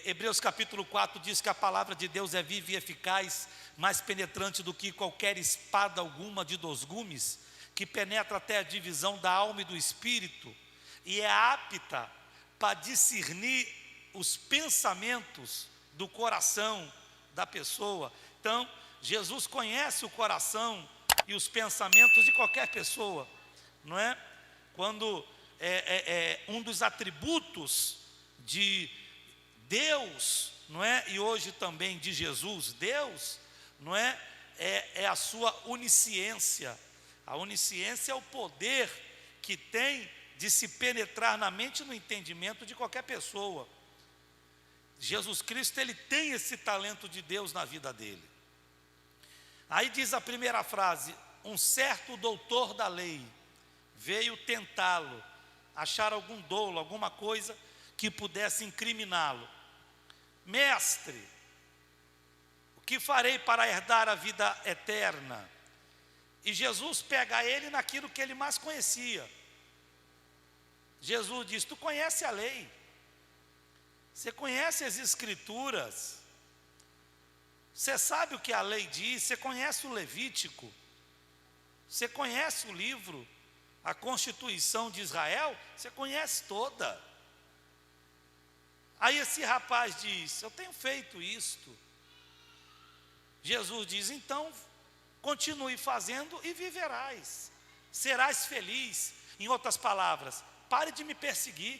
Hebreus capítulo 4 diz que a palavra de Deus é viva e eficaz, mais penetrante do que qualquer espada alguma de 2 gumes, que penetra até a divisão da alma e do espírito, e é apta para discernir os pensamentos do coração da pessoa. Então, Jesus conhece o coração e os pensamentos de qualquer pessoa, não é? Quando um dos atributos de Deus, não é? E hoje também de Jesus, Deus, não é? É a sua onisciência. A onisciência é o poder que tem de se penetrar na mente e no entendimento de qualquer pessoa. Jesus Cristo, ele tem esse talento de Deus na vida dele. Aí diz a primeira frase: um certo doutor da lei veio tentá-lo, achar algum dolo, alguma coisa que pudesse incriminá-lo. Mestre, o que farei para herdar a vida eterna? E Jesus pega ele naquilo que ele mais conhecia. Jesus diz: tu conhece a lei, você conhece as escrituras, você sabe o que a lei diz, você conhece o Levítico, você conhece o livro, a Constituição de Israel, você conhece toda. Aí esse rapaz diz: eu tenho feito isto. Jesus diz: então continue fazendo e viverás, serás feliz. Em outras palavras, pare de me perseguir,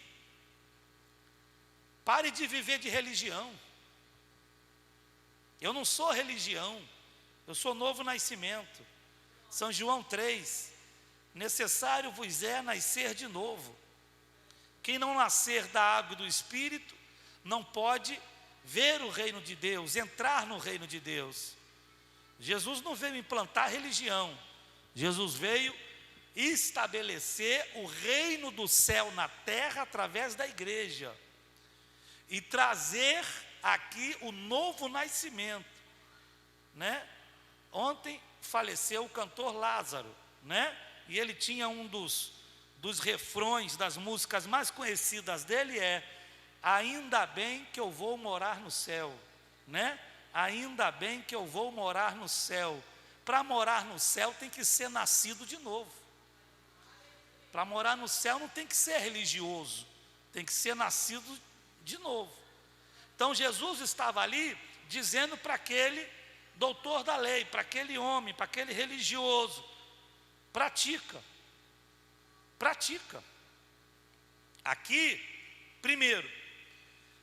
pare de viver de religião. Eu não sou religião, eu sou novo nascimento. São João 3, necessário vos é nascer de novo. Quem não nascer da água e do Espírito não pode ver o reino de Deus, entrar no reino de Deus. Jesus não veio implantar religião, Jesus veio estabelecer o reino do céu na terra através da igreja e trazer aqui o novo nascimento, né? Ontem faleceu o cantor Lázaro, né? E ele tinha um dos refrões das músicas mais conhecidas dele ainda bem que eu vou morar no céu, né? Ainda bem que eu vou morar no céu. Para morar no céu tem que ser nascido de novo. Para morar no céu não tem que ser religioso, tem que ser nascido de novo. Então Jesus estava ali dizendo para aquele doutor da lei, para aquele homem, para aquele religioso: pratica. Aqui, primeiro,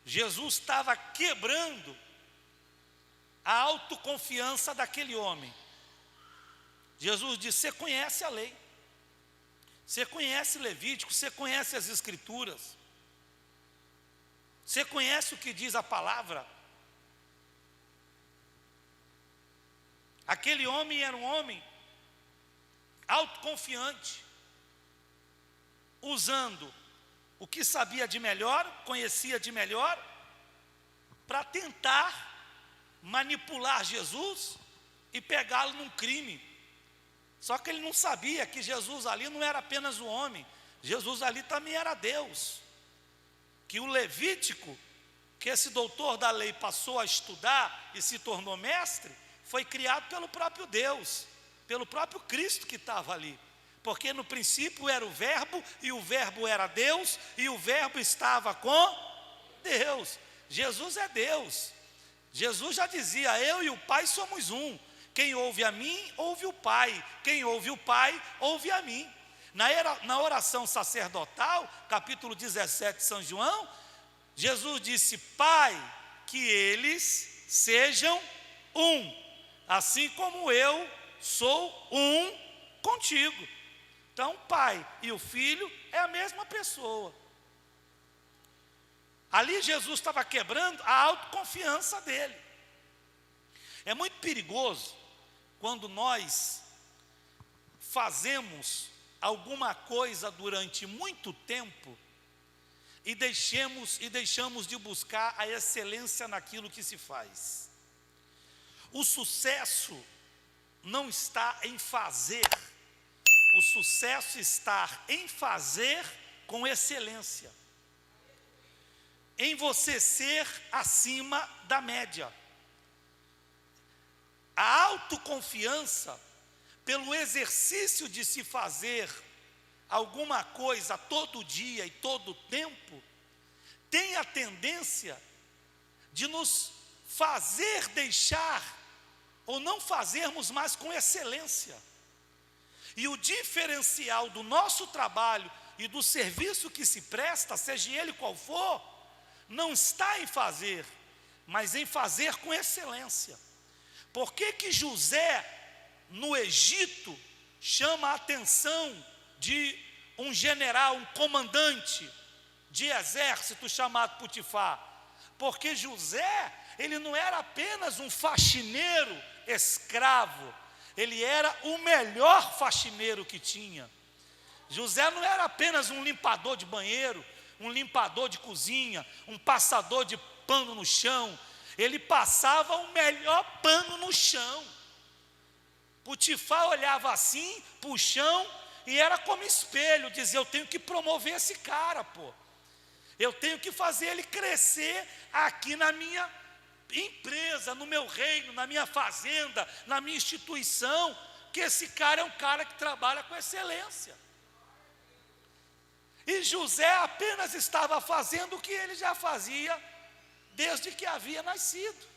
Jesus estava quebrando a autoconfiança daquele homem. Jesus disse: você conhece a lei, você conhece Levítico, você conhece as escrituras, você conhece o que diz a palavra. Aquele homem era um homem autoconfiante, usando o que sabia de melhor, conhecia de melhor, para tentar manipular Jesus e pegá-lo num crime. Só que ele não sabia que Jesus ali não era apenas um homem, Jesus ali também era Deus. Que o Levítico, que esse doutor da lei passou a estudar e se tornou mestre, foi criado pelo próprio Deus, pelo próprio Cristo que estava ali. Porque no princípio era o verbo, e o verbo era Deus, e o verbo estava com Deus. Jesus é Deus. Jesus já dizia: eu e o Pai somos um. Quem ouve a mim, ouve o Pai. Quem ouve o Pai, ouve a mim. Na oração sacerdotal, capítulo 17 de São João, Jesus disse: Pai, que eles sejam um, assim como eu sou um contigo. Então, o Pai e o Filho é a mesma pessoa. Ali Jesus estava quebrando a autoconfiança dele. É muito perigoso quando nós fazemos alguma coisa durante muito tempo e deixamos de buscar a excelência naquilo que se faz. O sucesso não está em fazer, o sucesso está em fazer com excelência. em você ser acima da média. A autoconfiança, pelo exercício de se fazer alguma coisa todo dia e todo tempo, tem a tendência de nos fazer deixar ou não fazermos mais com excelência. E o diferencial do nosso trabalho e do serviço que se presta, seja ele qual for, não está em fazer, mas em fazer com excelência. Por que José, no Egito, chama a atenção de um general, um comandante de exército chamado Potifar? Porque José, ele não era apenas um faxineiro escravo, ele era o melhor faxineiro que tinha. José não era apenas um limpador de banheiro, um limpador de cozinha, um passador de pano no chão. Ele passava o melhor pano no chão. Potifar olhava assim para o chão e era como espelho, dizia: eu tenho que promover esse cara, pô. Eu tenho que fazer ele crescer aqui na minha empresa, no meu reino, na minha fazenda, na minha instituição, que esse cara é um cara que trabalha com excelência. E José apenas estava fazendo o que ele já fazia desde que havia nascido.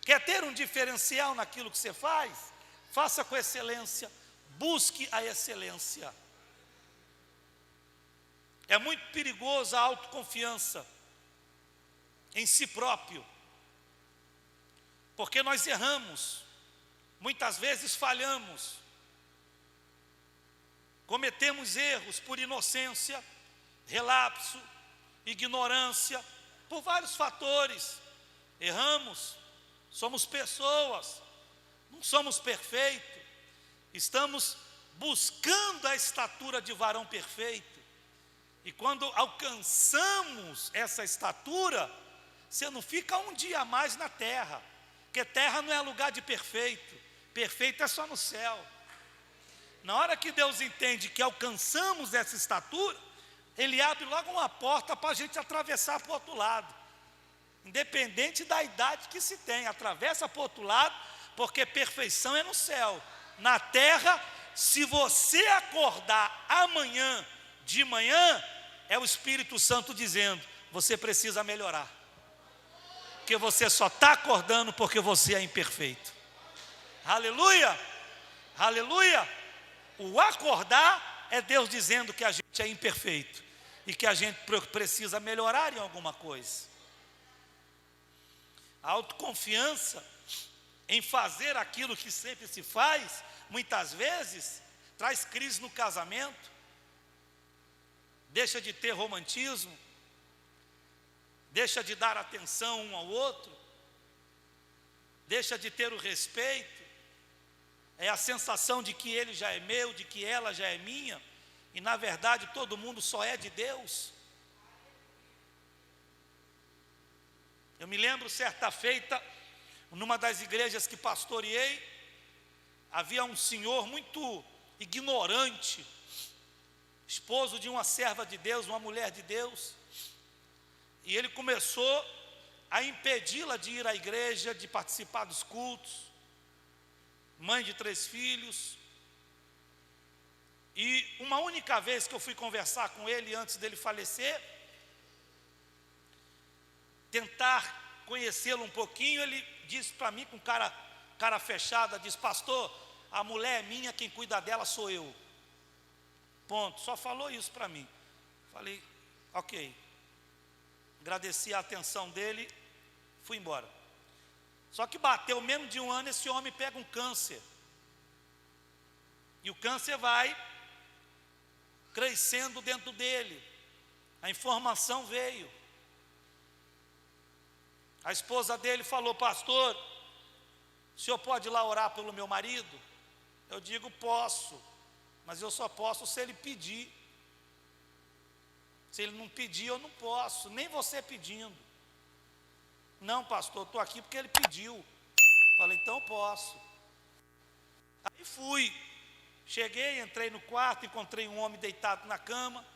Quer ter um diferencial naquilo que você faz? Faça com excelência, busque a excelência. É muito perigoso a autoconfiança em si próprio, porque nós erramos, muitas vezes falhamos, cometemos erros por inocência, relapso, ignorância, por vários fatores. Erramos, somos pessoas, não somos perfeitos, estamos buscando a estatura de varão perfeito, e quando alcançamos essa estatura, você não fica um dia a mais na terra, porque terra não é lugar de perfeito, perfeito é só no céu. Na hora que Deus entende que alcançamos essa estatura, Ele abre logo uma porta para a gente atravessar para o outro lado, independente da idade que se tem, atravessa para o outro lado, porque perfeição é no céu. Na terra, se você acordar amanhã, de manhã, é o Espírito Santo dizendo: você precisa melhorar, porque você só está acordando porque você é imperfeito. Aleluia, aleluia. O acordar é Deus dizendo que a gente é imperfeito e que a gente precisa melhorar em alguma coisa. A autoconfiança em fazer aquilo que sempre se faz, muitas vezes, traz crise no casamento, deixa de ter romantismo, deixa de dar atenção um ao outro, deixa de ter o respeito. É a sensação de que ele já é meu, de que ela já é minha, e na verdade todo mundo só é de Deus. Eu me lembro certa feita, numa das igrejas que pastoreei, havia um senhor muito ignorante, esposo de uma serva de Deus, uma mulher de Deus, e ele começou a impedi-la de ir à igreja, de participar dos cultos. Mãe de 3 filhos, e uma única vez que eu fui conversar com ele antes dele falecer, tentar conhecê-lo um pouquinho, ele disse para mim com cara fechada, disse: pastor, a mulher é minha, quem cuida dela sou eu. Ponto, só falou isso para mim. Falei, ok, agradeci a atenção dele, fui embora. Só que bateu menos de um ano, esse homem pega um câncer, e o câncer vai crescendo dentro dele. A informação veio, a esposa dele falou: pastor, o senhor pode ir lá orar pelo meu marido? Eu digo: posso, mas eu só posso se ele pedir. Se ele não pedir, eu não posso, nem você pedindo. Não, pastor, estou aqui porque ele pediu. Falei: então posso. Aí fui, cheguei, entrei no quarto, encontrei um homem deitado na cama,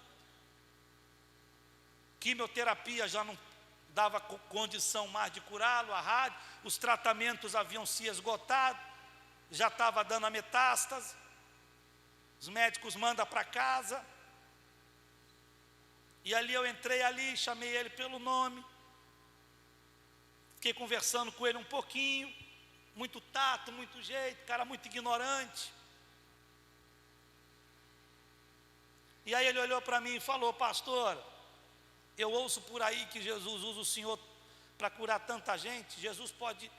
quimioterapia já não dava condição mais de curá-lo, a rádio, os tratamentos haviam se esgotado, já estava dando a metástase, os médicos mandam para casa, e ali eu entrei ali, chamei ele pelo nome, fiquei conversando com ele um pouquinho, muito tato, muito jeito, cara muito ignorante. E aí ele olhou para mim e falou: pastor, eu ouço por aí que Jesus usa o senhor para curar tanta gente, Jesus pode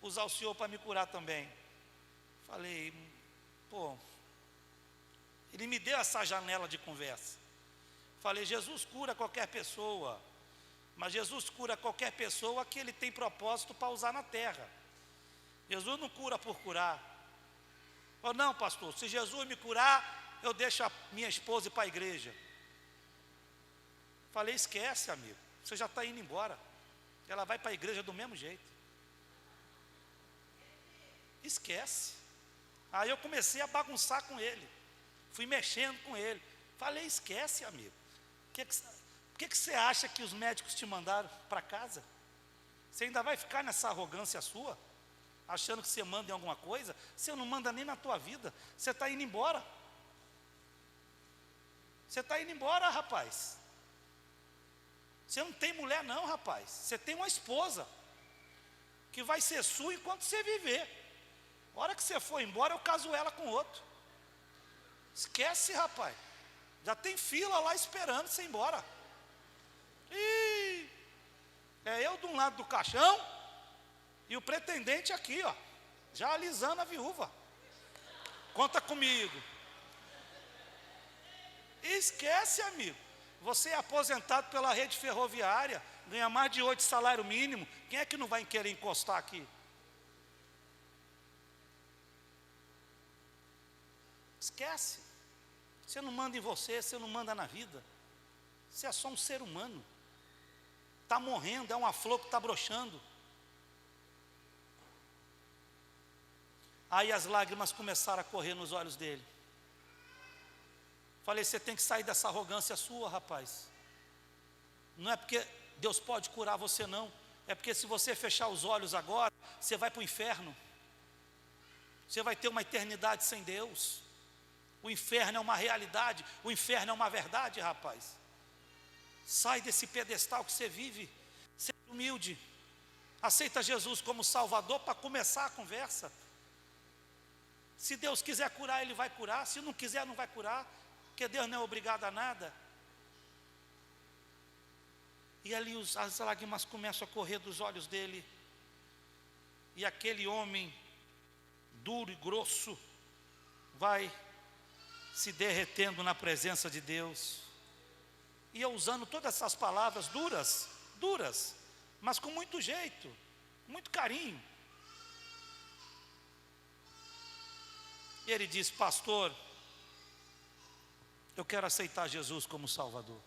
usar o senhor para me curar também. Falei, pô, ele me deu essa janela de conversa. Falei, Jesus cura qualquer pessoa, mas Jesus cura qualquer pessoa que ele tem propósito para usar na terra. Jesus não cura por curar. Falei, não, pastor, se Jesus me curar, eu deixo a minha esposa ir para a igreja. Falei, esquece, amigo, você já está indo embora, ela vai para a igreja do mesmo jeito. Esquece. Aí eu comecei a bagunçar com ele, fui mexendo com ele. Falei, esquece, amigo, por que você acha que os médicos te mandaram para casa? Você ainda vai ficar nessa arrogância sua, achando que você manda em alguma coisa? Você não manda nem na tua vida, você está indo embora. Você está indo embora, rapaz. Você não tem mulher não, rapaz. Você tem uma esposa que vai ser sua enquanto você viver. A hora que você for embora, eu caso ela com outro. Esquece, rapaz. Já tem fila lá esperando você ir embora. Ih, é eu de um lado do caixão e o pretendente aqui, ó, já alisando a viúva. Conta comigo. Esquece, amigo. Você é aposentado pela rede ferroviária, ganha mais de 8 salário mínimo. Quem é que não vai querer encostar aqui? Esquece. Você não manda em você, você não manda na vida. Você é só um ser humano. Está morrendo, é uma flor que está broxando. Aí as lágrimas começaram a correr nos olhos dele. Falei, você tem que sair dessa arrogância sua, rapaz. Não é porque Deus pode curar você não, é porque se você fechar os olhos agora, você vai para o inferno. Você vai ter uma eternidade sem Deus. O inferno é uma realidade, o inferno é uma verdade, rapaz. Sai desse pedestal que você vive, seja humilde. Aceita Jesus como Salvador para começar a conversa. Se Deus quiser curar, Ele vai curar. Se não quiser, não vai curar, porque Deus não é obrigado a nada. E ali as lágrimas começam a correr dos olhos dele. E aquele homem duro e grosso vai se derretendo na presença de Deus. E eu usando todas essas palavras duras, mas com muito jeito, muito carinho. E ele diz, pastor, eu quero aceitar Jesus como Salvador.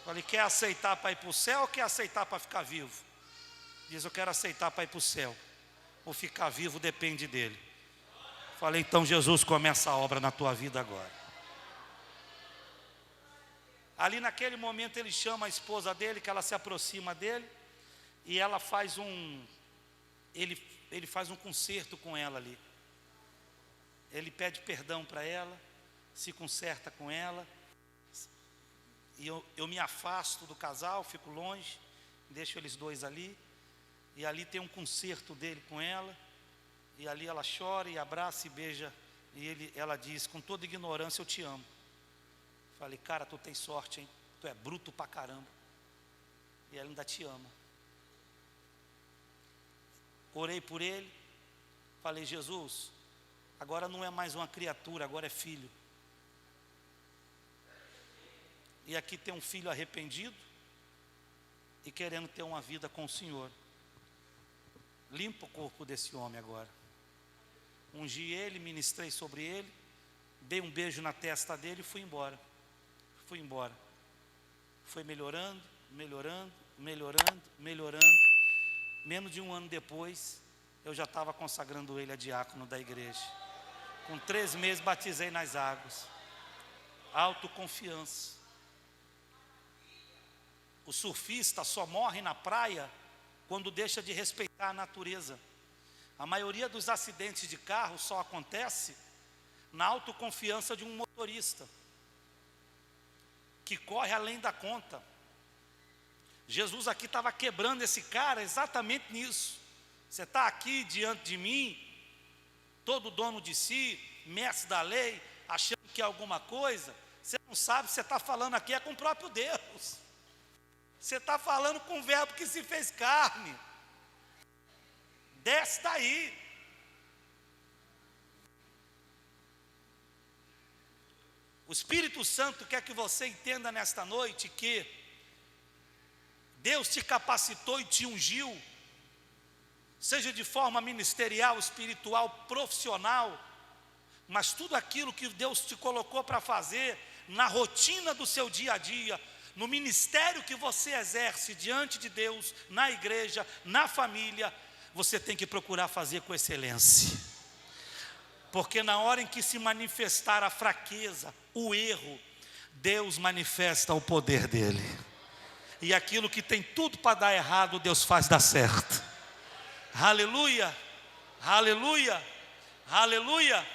Falei, quer aceitar para ir para o céu ou quer aceitar para ficar vivo? Diz, eu quero aceitar para ir para o céu. Ou ficar vivo depende dele. Falei, então Jesus começa a obra na tua vida agora. Ali naquele momento ele chama a esposa dele, que ela se aproxima dele, e ela faz ele faz um concerto com ela ali. Ele pede perdão para ela, se conserta com ela, e eu me afasto do casal, fico longe, deixo eles dois ali, e ali tem um concerto dele com ela, e ali ela chora e abraça e beija, e ela diz, com toda ignorância, eu te amo. Falei, cara, tu tem sorte, hein? Tu é bruto pra caramba. E ela ainda te ama. Orei por ele, falei, Jesus, agora não é mais uma criatura, agora é filho. E aqui tem um filho arrependido e querendo ter uma vida com o Senhor. Limpa o corpo desse homem agora. Ungi ele, ministrei sobre ele, dei um beijo na testa dele e fui embora. Foi melhorando. Menos de um ano depois, eu já estava consagrando ele a diácono da igreja. Com 3 meses batizei nas águas. Autoconfiança. O surfista só morre na praia quando deixa de respeitar a natureza. A maioria dos acidentes de carro só acontece na autoconfiança de um motorista, que corre além da conta. Jesus aqui estava quebrando esse cara exatamente nisso. Você está aqui diante de mim, todo dono de si, mestre da lei, achando que é alguma coisa. Você não sabe, você está falando aqui é com o próprio Deus. Você está falando com o verbo que se fez carne. Desce daí. O Espírito Santo quer que você entenda nesta noite que Deus te capacitou e te ungiu, seja de forma ministerial, espiritual, profissional, mas tudo aquilo que Deus te colocou para fazer na rotina do seu dia a dia, no ministério que você exerce diante de Deus, na igreja, na família, você tem que procurar fazer com excelência. Porque na hora em que se manifestar a fraqueza, o erro, Deus manifesta o poder dele. E aquilo que tem tudo para dar errado, Deus faz dar certo. Aleluia, aleluia, aleluia.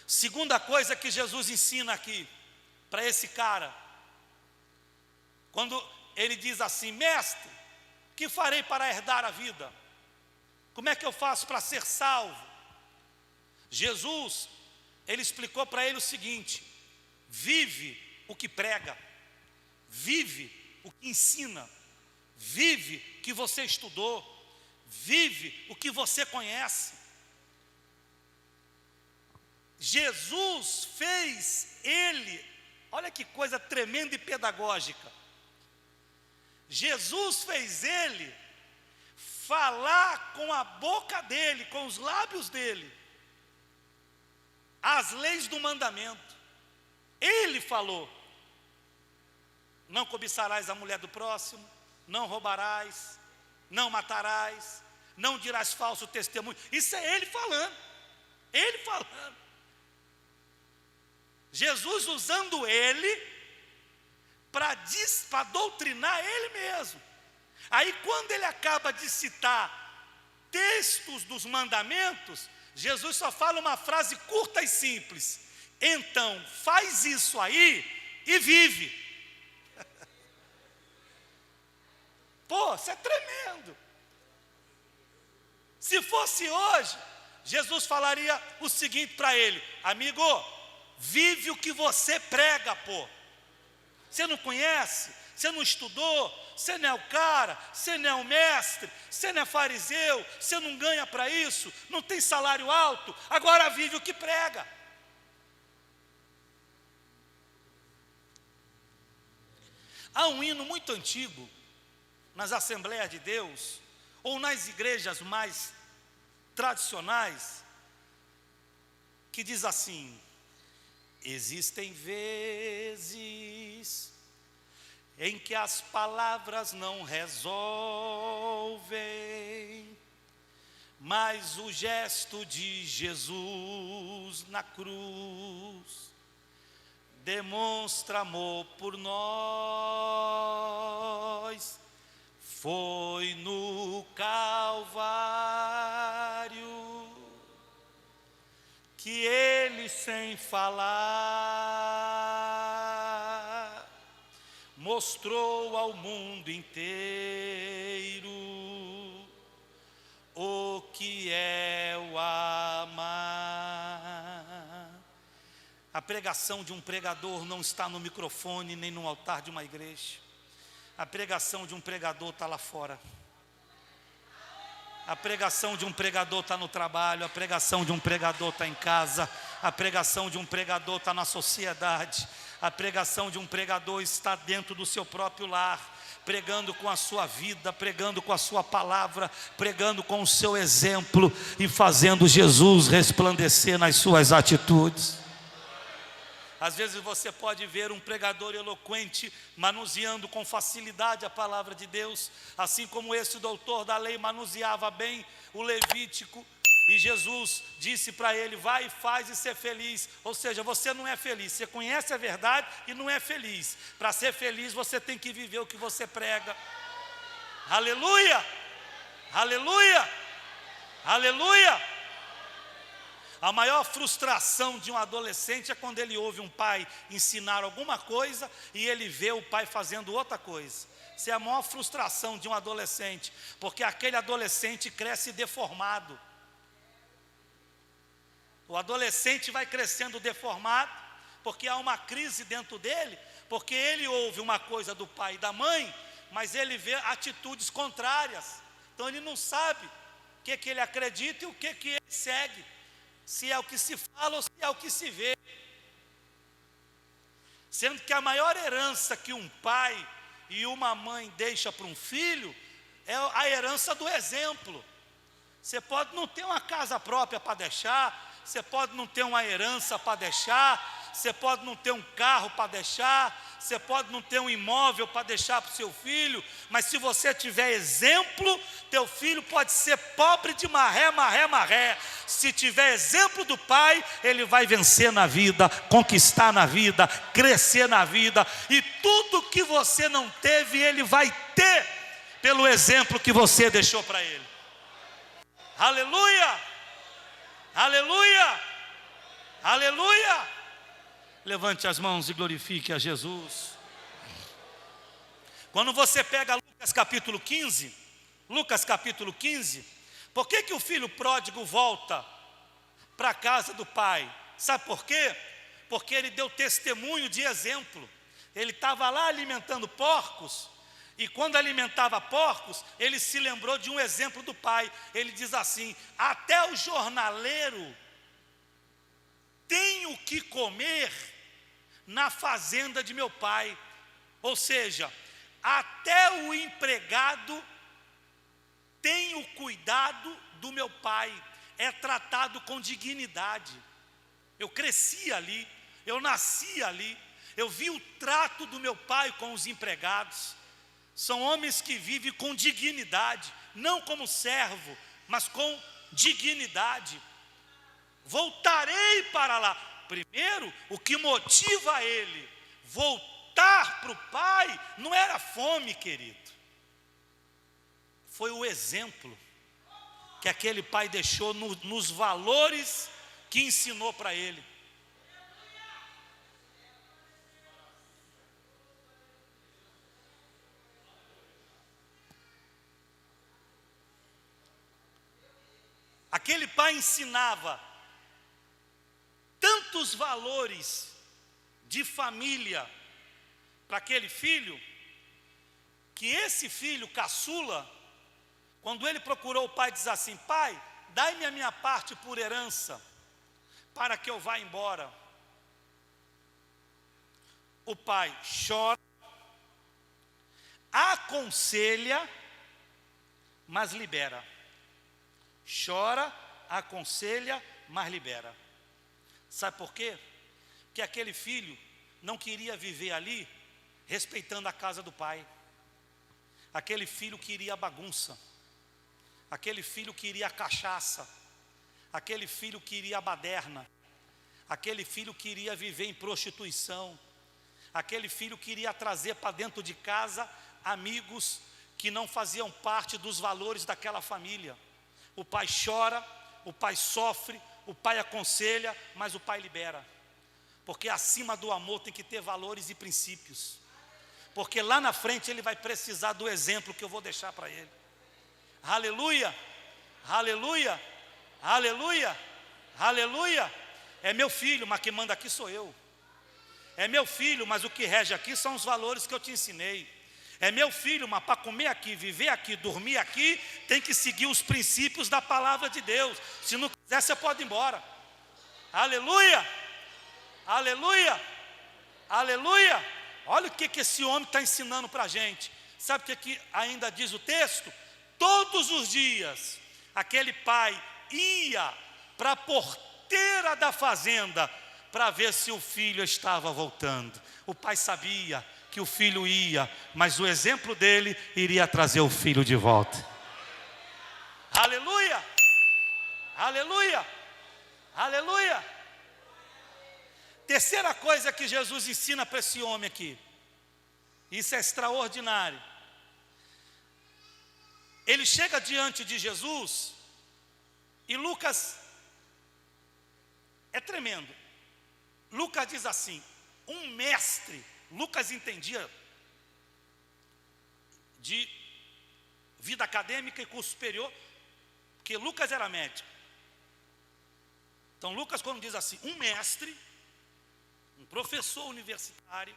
Segunda coisa que Jesus ensina aqui para esse cara, quando ele diz assim: mestre, que farei para herdar a vida? Como é que eu faço para ser salvo? Jesus, ele explicou para ele o seguinte: vive o que prega, vive o que ensina, vive o que você estudou, vive o que você conhece. Jesus fez ele, olha que coisa tremenda e pedagógica, Jesus fez ele falar com a boca dele, com os lábios dele, as leis do mandamento. Ele falou: não cobiçarás a mulher do próximo, não roubarás, não matarás, não dirás falso testemunho. Isso é ele falando, ele falando. Jesus usando ele para doutrinar ele mesmo. Aí quando ele acaba de citar textos dos mandamentos, Jesus só fala uma frase curta e simples: então faz isso aí e vive. Pô, isso é tremendo. Se fosse hoje, Jesus falaria o seguinte para ele: amigo, vive o que você prega, pô. Você não conhece, você não estudou, você não é o cara, você não é o mestre, você não é fariseu, você não ganha para isso, não tem salário alto, agora vive o que prega. Há um hino muito antigo nas Assembleias de Deus, ou nas igrejas mais tradicionais, que diz assim: existem vezes em que as palavras não resolvem, mas o gesto de Jesus na cruz demonstra amor por nós. Foi no Calvário que ele, sem falar, mostrou ao mundo inteiro o que é o amar. A pregação de um pregador não está no microfone nem no altar de uma igreja. A pregação de um pregador está lá fora. A pregação de um pregador está no trabalho. A pregação de um pregador está em casa. A pregação de um pregador está na sociedade. A pregação de um pregador está dentro do seu próprio lar, pregando com a sua vida, pregando com a sua palavra, pregando com o seu exemplo e fazendo Jesus resplandecer nas suas atitudes. Às vezes você pode ver um pregador eloquente manuseando com facilidade a palavra de Deus, assim como esse doutor da lei manuseava bem o Levítico, E Jesus disse para ele: vai e faz e ser feliz. Ou seja, você não é feliz, você conhece a verdade e não é feliz. Para ser feliz você tem que viver o que você prega. Aleluia, aleluia, aleluia. A maior frustração de um adolescente é quando ele ouve um pai ensinar alguma coisa e ele vê o pai fazendo outra coisa. Essa é a maior frustração de um adolescente, porque aquele adolescente cresce deformado. O adolescente vai crescendo deformado, porque há uma crise dentro dele, porque ele ouve uma coisa do pai e da mãe, mas ele vê atitudes contrárias. Então ele não sabe o que ele acredita e o que ele segue, se é o que se fala ou se é o que se vê. Sendo que a maior herança que um pai e uma mãe deixa para um filho é a herança do exemplo. Você pode não ter uma casa própria para deixar, você pode não ter uma herança para deixar, você pode não ter um carro para deixar, você pode não ter um imóvel para deixar para o seu filho, mas se você tiver exemplo, teu filho pode ser pobre de marré, marré, marré. Se tiver exemplo do pai, ele vai vencer na vida, conquistar na vida, crescer na vida, e tudo que você não teve, ele vai ter, pelo exemplo que você deixou para ele. Aleluia, aleluia, aleluia. Levante as mãos e glorifique a Jesus. Quando você pega Lucas capítulo 15, por que o filho pródigo volta para a casa do pai? Sabe por quê? Porque ele deu testemunho de exemplo. Ele estava lá alimentando porcos, e quando alimentava porcos, ele se lembrou de um exemplo do pai. Ele diz assim: até o jornaleiro tem o que comer na fazenda de meu pai. Ou seja, até o empregado tem o cuidado do meu pai, é tratado com dignidade. Eu cresci ali, eu nasci ali, eu vi o trato do meu pai com os empregados. São homens que vivem com dignidade, não como servo, mas com dignidade. Voltarei para lá. Primeiro, o que motiva ele voltar para o pai não era fome, querido. Foi o exemplo que aquele pai deixou nos valores que ensinou para ele. Aquele pai ensinava tantos valores de família para aquele filho, que esse filho caçula, quando ele procurou o pai, diz assim: pai, dai-me a minha parte por herança, para que eu vá embora. O pai chora, aconselha, mas libera. Chora, aconselha, mas libera. Sabe por quê? Porque aquele filho não queria viver ali respeitando a casa do pai. Aquele filho queria a bagunça. Aquele filho queria a cachaça. Aquele filho queria a baderna. Aquele filho queria viver em prostituição. Aquele filho queria trazer para dentro de casa amigos que não faziam parte dos valores daquela família. O pai chora, o pai sofre, o pai aconselha, mas o pai libera. Porque acima do amor tem que ter valores e princípios. Porque lá na frente ele vai precisar do exemplo que eu vou deixar para ele. Aleluia, aleluia, aleluia, aleluia. É meu filho, mas quem manda aqui sou eu. É meu filho, mas o que rege aqui são os valores que eu te ensinei. É meu filho, mas para comer aqui, viver aqui, dormir aqui, tem que seguir os princípios da palavra de Deus. Se não quiser, você pode ir embora. Aleluia, aleluia, aleluia. Olha o que esse homem está ensinando para a gente. Sabe o que ainda diz o texto? Todos os dias, aquele pai ia para a porteira da fazenda para ver se o filho estava voltando. O pai sabia que o filho ia, mas o exemplo dele iria trazer o filho de volta. Aleluia, Aleluia, aleluia. Terceira coisa que Jesus ensina para esse homem aqui, isso é extraordinário. Ele chega diante de Jesus, e Lucas é tremendo. Lucas diz assim: um mestre, Lucas entendia de vida acadêmica e curso superior, porque Lucas era médico. Então Lucas, quando diz assim, um mestre, um professor universitário,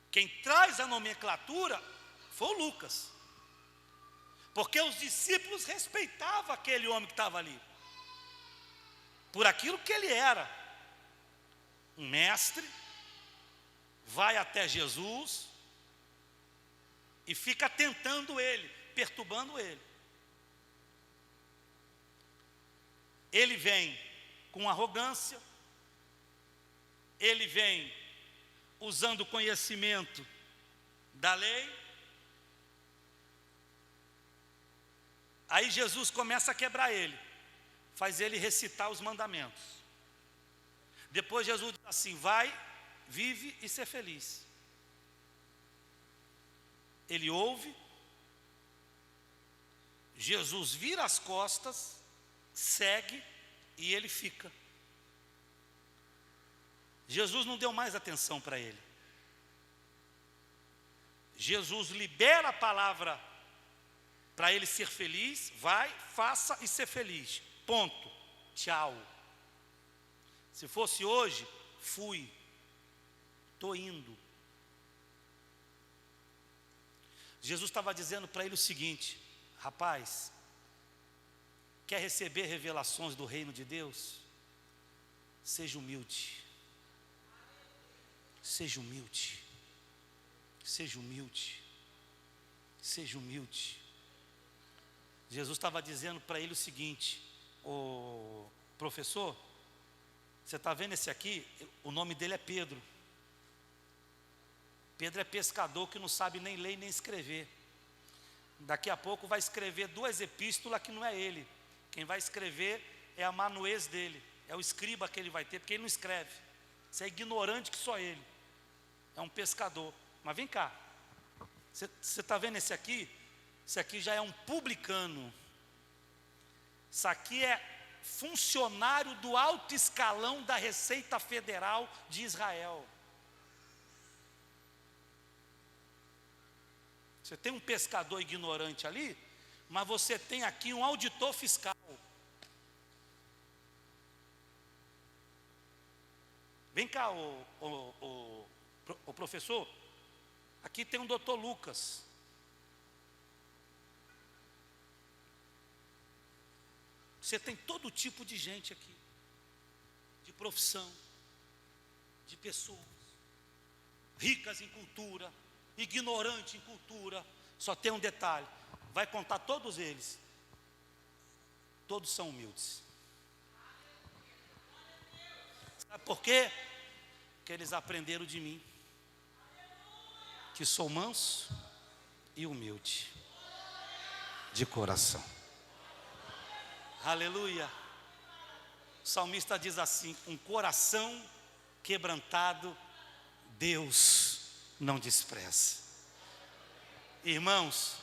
quem traz a nomenclatura foi o Lucas, porque os discípulos respeitavam aquele homem que estava ali, por aquilo que ele era. Um mestre vai até Jesus e fica tentando ele, perturbando ele. Ele vem com arrogância, ele vem usando o conhecimento da lei. Aí Jesus começa a quebrar ele, faz ele recitar os mandamentos. Depois Jesus diz assim: vai, vive e ser feliz. Ele ouve, Jesus vira as costas, segue e ele fica. Jesus não deu mais atenção para ele. Jesus libera a palavra para ele ser feliz. Vai, faça e ser feliz. Ponto. Tchau. Se fosse hoje, fui. Estou indo. Jesus estava dizendo para ele o seguinte: rapaz, quer receber revelações do reino de Deus? Seja humilde. Seja humilde. Seja humilde. Seja humilde. Jesus estava dizendo para ele o seguinte: ô professor, você está vendo esse aqui? O nome dele é Pedro. Pedro é pescador que não sabe nem ler nem escrever. Daqui a pouco vai escrever 2 epístolas que não é ele. Quem vai escrever é a amanuense dele, é o escriba que ele vai ter, porque ele não escreve. Você é ignorante que só ele. É um pescador. Mas vem cá, você está vendo esse aqui? Esse aqui já é um publicano. Isso aqui é funcionário do alto escalão da Receita Federal de Israel. Você tem um pescador ignorante ali, mas você tem aqui um auditor fiscal. Vem cá, o professor, aqui tem um doutor Lucas. Você tem todo tipo de gente aqui, de profissão, de pessoas, ricas em cultura, ignorante em cultura. Só tem um detalhe: vai contar todos eles, todos são humildes. Sabe por quê? Porque eles aprenderam de mim, que sou manso e humilde de coração. Aleluia. O salmista diz assim: um coração quebrantado Deus não despreza. Irmãos,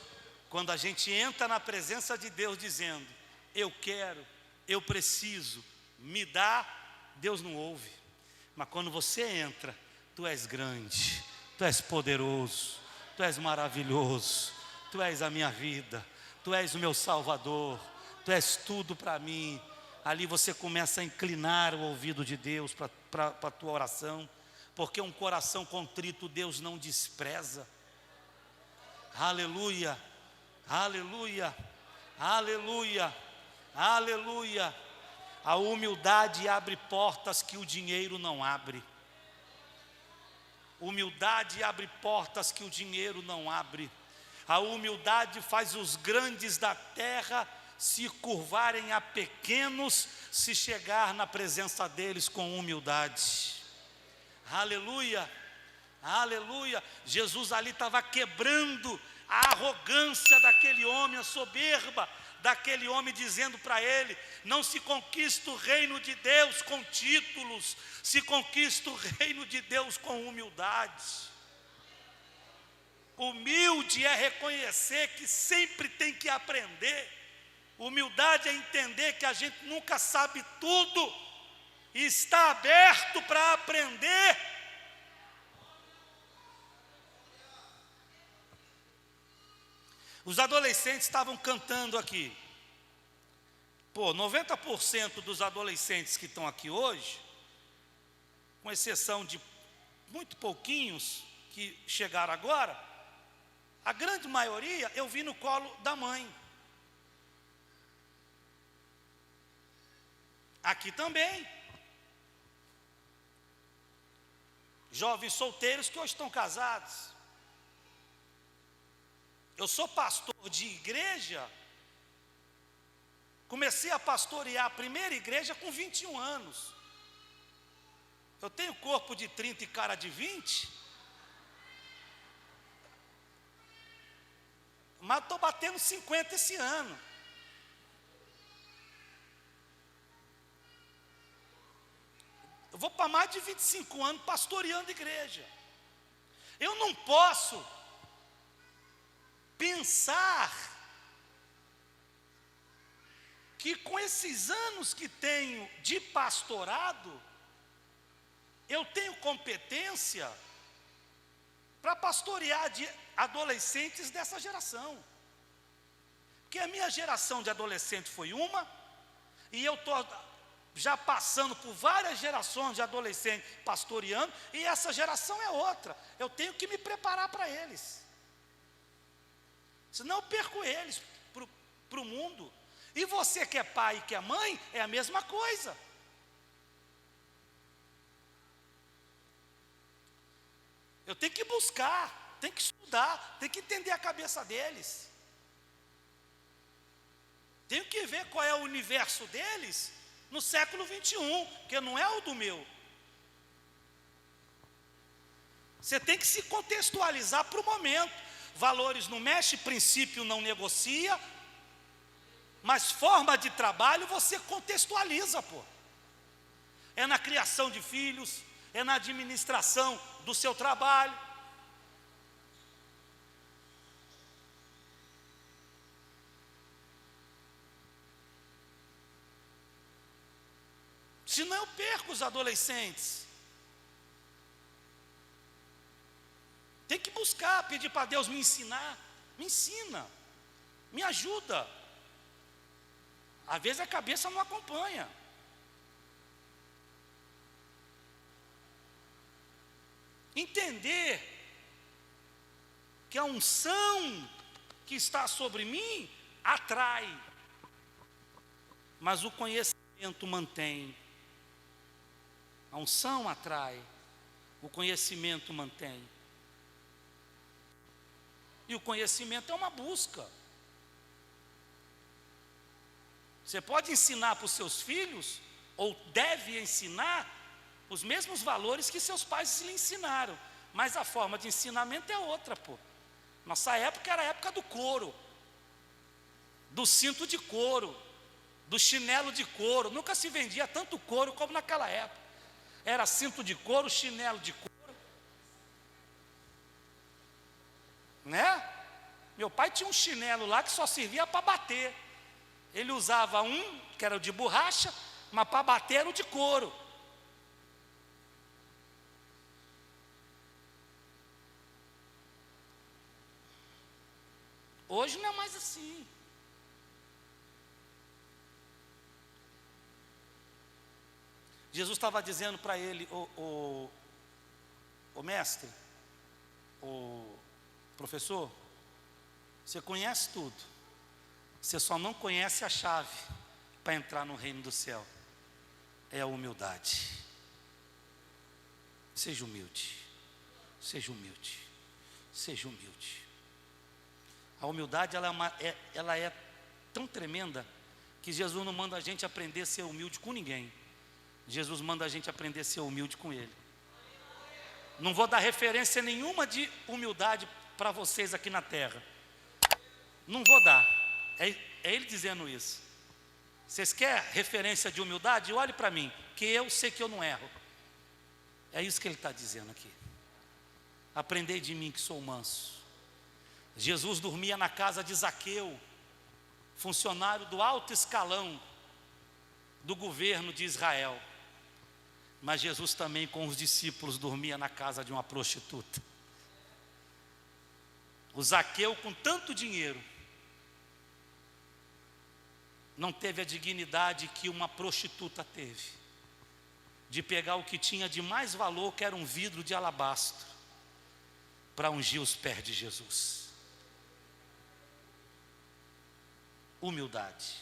quando a gente entra na presença de Deus dizendo: eu quero, eu preciso, me dá, Deus não ouve. Mas quando você entra: tu és grande, tu és poderoso, tu és maravilhoso, tu és a minha vida, tu és o meu Salvador, tu és tudo para mim. Ali você começa a inclinar o ouvido de Deus para a tua oração, porque um coração contrito Deus não despreza. Aleluia, aleluia, aleluia, aleluia. A humildade abre portas que o dinheiro não abre. Humildade abre portas que o dinheiro não abre. A humildade faz os grandes da terra se curvarem a pequenos, se chegar na presença deles com humildade. Aleluia, aleluia. Jesus ali estava quebrando a arrogância daquele homem, a soberba. daquele homem, dizendo para ele: não se conquista o reino de Deus com títulos, se conquista o reino de Deus com humildade. Humilde é reconhecer que sempre tem que aprender. Humildade é entender que a gente nunca sabe tudo e está aberto para aprender. Os adolescentes estavam cantando aqui. 90% dos adolescentes que estão aqui hoje, com exceção de muito pouquinhos que chegaram agora, a grande maioria eu vi no colo da mãe. Aqui também. Jovens solteiros que hoje estão casados. Eu sou pastor de igreja. Comecei a pastorear a primeira igreja com 21 anos. Eu tenho corpo de 30 e cara de 20. Mas estou batendo 50 esse ano. Eu vou para mais de 25 anos pastoreando igreja. Eu não posso pensar que com esses anos que tenho de pastorado, eu tenho competência para pastorear de adolescentes dessa geração. Porque a minha geração de adolescente foi uma, e eu estou já passando por várias gerações de adolescentes pastoreando, e essa geração é outra. Eu tenho que me preparar para eles. Senão eu perco eles para o mundo. E você que é pai e que é mãe, é a mesma coisa. Eu tenho que buscar, tenho que estudar, tenho que entender a cabeça deles. Tenho que ver qual é o universo deles no século 21, que não é o do meu. Você tem que se contextualizar para o momento. Valores não mexe, princípio não negocia, mas forma de trabalho você contextualiza, pô. É na criação de filhos, é na administração do seu trabalho. Senão eu perco os adolescentes. Tem que buscar, pedir para Deus me ensinar. Me ensina, me ajuda. Às vezes a cabeça não acompanha. Entender que a unção que está sobre mim atrai, mas o conhecimento mantém. A unção atrai, o conhecimento mantém. E o conhecimento é uma busca. Você pode ensinar para os seus filhos, ou deve ensinar, os mesmos valores que seus pais lhe ensinaram, mas a forma de ensinamento é outra, pô. Nossa época era a época do couro, do cinto de couro, do chinelo de couro. Nunca se vendia tanto couro como naquela época. Era cinto de couro, chinelo de couro, né? Meu pai tinha um chinelo lá que só servia para bater. Ele usava um que era o de borracha, mas para bater era o de couro. Hoje não é mais assim. Jesus estava dizendo para ele: o mestre, o professor, você conhece tudo, você só não conhece a chave para entrar no reino do céu. É a humildade. Seja humilde, seja humilde, seja humilde. A humildade ela é tão tremenda que Jesus não manda a gente aprender a ser humilde com ninguém. Jesus manda a gente aprender a ser humilde com Ele. Não vou dar referência nenhuma de humildade para vocês aqui na terra. Não vou dar. É ele dizendo isso. Vocês querem referência de humildade? Olhe para mim, que eu sei que eu não erro. É isso que ele está dizendo aqui. Aprendei de mim que sou manso. Jesus dormia na casa de Zaqueu, funcionário do alto escalão do governo de Israel. Mas Jesus também com os discípulos dormia na casa de uma prostituta. O Zaqueu, com tanto dinheiro, não teve a dignidade que uma prostituta teve, de pegar o que tinha de mais valor, que era um vidro de alabastro, para ungir os pés de Jesus. Humildade.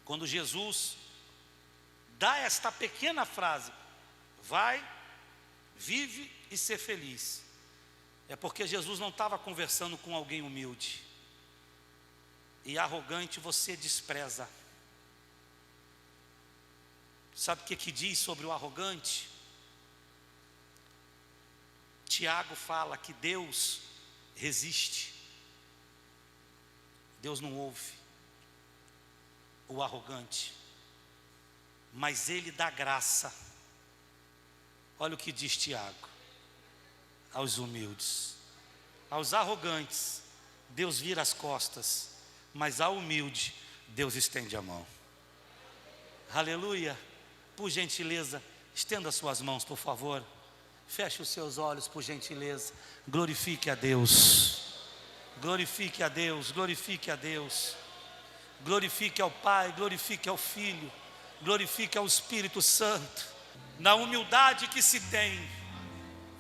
Quando Jesus dá esta pequena frase, vai, vive e ser feliz, é porque Jesus não estava conversando com alguém humilde. E arrogante você despreza. Sabe o que diz sobre o arrogante? Tiago fala que Deus resiste. Deus não ouve o arrogante, mas Ele dá graça. Olha o que diz Tiago: aos humildes. Aos arrogantes Deus vira as costas, mas ao humilde Deus estende a mão. Aleluia. Por gentileza, estenda suas mãos, por favor. Feche os seus olhos, por gentileza. Glorifique a Deus. Glorifique a Deus, glorifique a Deus. Glorifique ao Pai, glorifique ao Filho, glorifique ao Espírito Santo. Na humildade que se tem,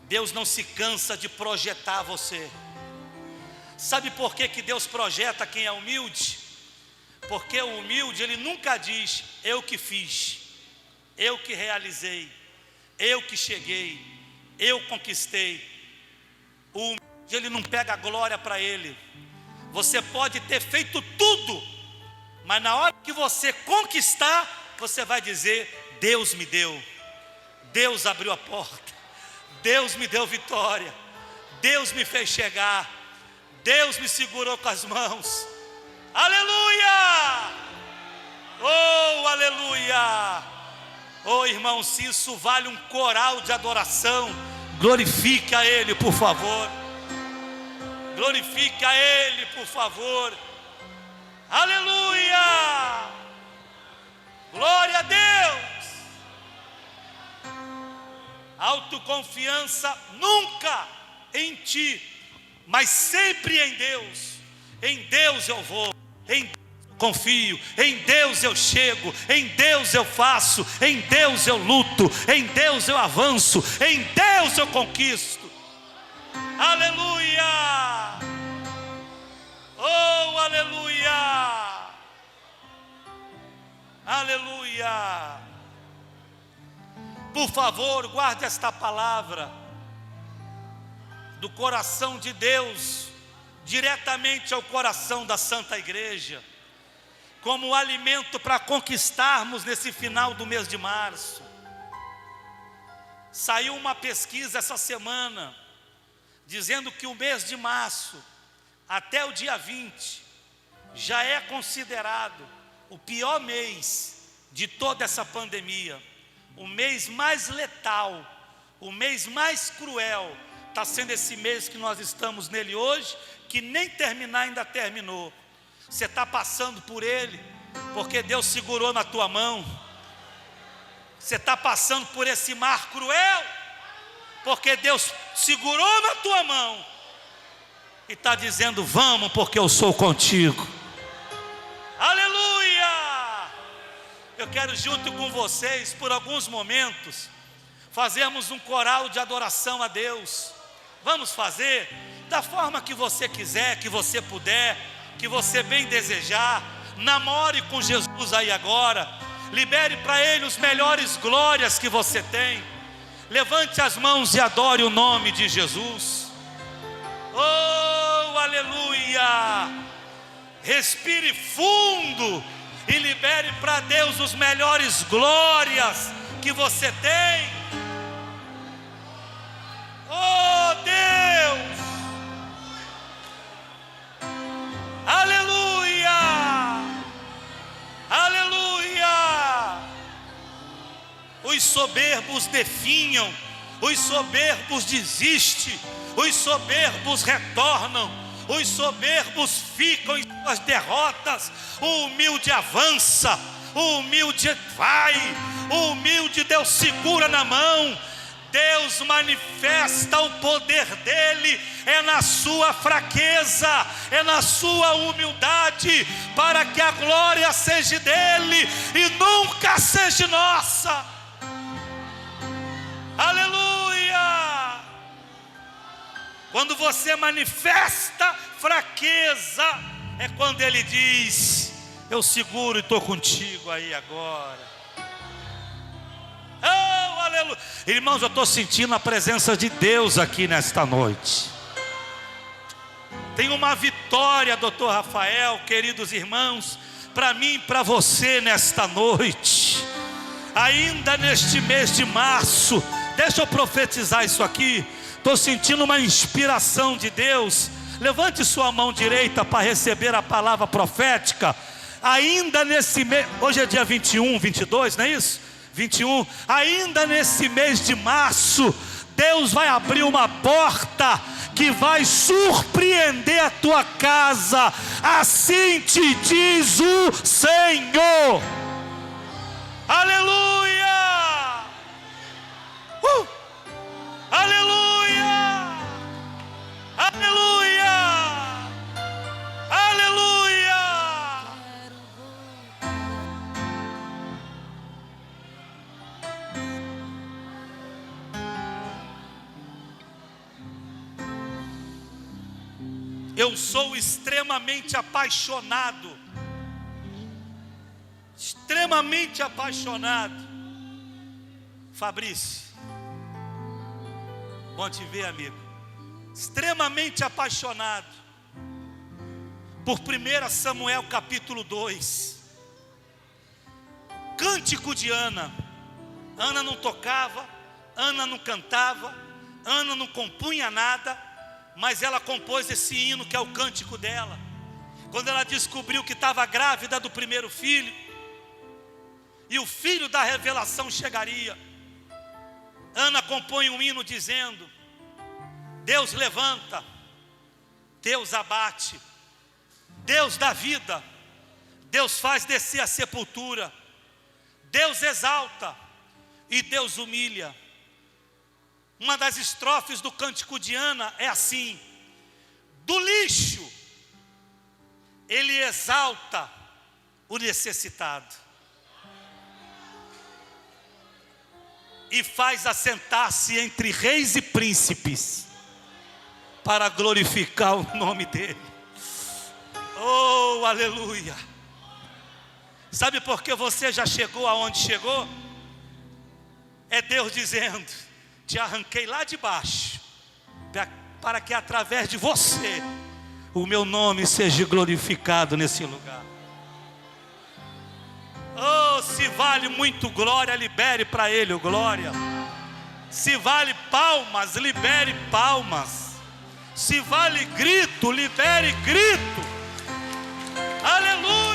Deus não se cansa de projetar você. Sabe por que Deus projeta quem é humilde? Porque o humilde, ele nunca diz, eu que fiz, eu que realizei, eu que cheguei, eu conquistei. O humilde, ele não pega a glória para ele. Você pode ter feito tudo, mas na hora que você conquistar, você vai dizer, Deus me deu, Deus abriu a porta, Deus me deu vitória, Deus me fez chegar, Deus me segurou com as mãos. Aleluia! Oh, aleluia! Oh, irmão, se isso vale um coral de adoração, glorifique a Ele, por favor. Glorifique a Ele, por favor. Aleluia! Glória a Deus! Autoconfiança nunca em ti, mas sempre em Deus. Em Deus eu vou, em Deus eu confio, em Deus eu chego, em Deus eu faço, em Deus eu luto, em Deus eu avanço, em Deus eu conquisto. Aleluia! Oh, aleluia! Aleluia! Por favor, guarde esta palavra do coração de Deus diretamente ao coração da Santa Igreja, como alimento para conquistarmos nesse final do mês de março. Saiu uma pesquisa essa semana dizendo que o mês de março até o dia 20 já é considerado o pior mês de toda essa pandemia, o mês mais letal, o mês mais cruel. Está sendo esse mês que nós estamos nele hoje, que nem terminar ainda terminou. Você está passando por ele, porque Deus segurou na tua mão. Você está passando por esse mar cruel, porque Deus segurou na tua mão e está dizendo, vamos, porque eu sou contigo. Aleluia! Eu quero junto com vocês, por alguns momentos, fazermos um coral de adoração a Deus. Vamos fazer da forma que você quiser, que você puder, que você bem desejar. Namore com Jesus aí agora. Libere para Ele os melhores glórias que você tem. Levante as mãos e adore o nome de Jesus. Oh, aleluia! Respire fundo e libere para Deus os melhores glórias que você tem. Oh, Deus! Os soberbos definham, os soberbos desistem, os soberbos retornam, os soberbos ficam em suas derrotas. O humilde avança, o humilde vai, o humilde Deus segura na mão. Deus manifesta o poder dele, é na sua fraqueza, é na sua humildade, para que a glória seja dele e nunca seja nossa. Aleluia! Quando você manifesta fraqueza, é quando ele diz: eu seguro e estou contigo aí agora. Oh, aleluia! Irmãos, eu estou sentindo a presença de Deus aqui nesta noite. Tem uma vitória, doutor Rafael, queridos irmãos, para mim e para você nesta noite. Ainda neste mês de março, deixa eu profetizar isso aqui. Estou sentindo uma inspiração de Deus. Levante sua mão direita para receber a palavra profética. Ainda nesse mês, hoje é dia 21, 22, não é isso? 21, ainda nesse mês de março, Deus vai abrir uma porta que vai surpreender a tua casa. Assim te diz o Senhor. Aleluia! Aleluia! Aleluia! Aleluia! Eu sou extremamente apaixonado. Extremamente apaixonado. Fabrício, bom te ver, amigo. Extremamente apaixonado por 1 Samuel capítulo 2. Cântico de Ana. Ana não tocava, Ana não cantava, Ana não compunha nada, mas ela compôs esse hino que é o cântico dela. Quando ela descobriu que estava grávida do primeiro filho, e o filho da revelação chegaria, Ana compõe um hino dizendo: Deus levanta, Deus abate, Deus dá vida, Deus faz descer a sepultura, Deus exalta e Deus humilha. Uma das estrofes do cântico de Ana é assim: do lixo ele exalta o necessitado e faz assentar-se entre reis e príncipes para glorificar o nome dele. Oh, aleluia! Sabe por que você já chegou aonde chegou? É Deus dizendo: te arranquei lá de baixo, para que através de você o meu nome seja glorificado nesse lugar. Oh, se vale muito glória, libere para ele o glória. Se vale palmas, libere palmas. Se vale grito, libere grito. Aleluia!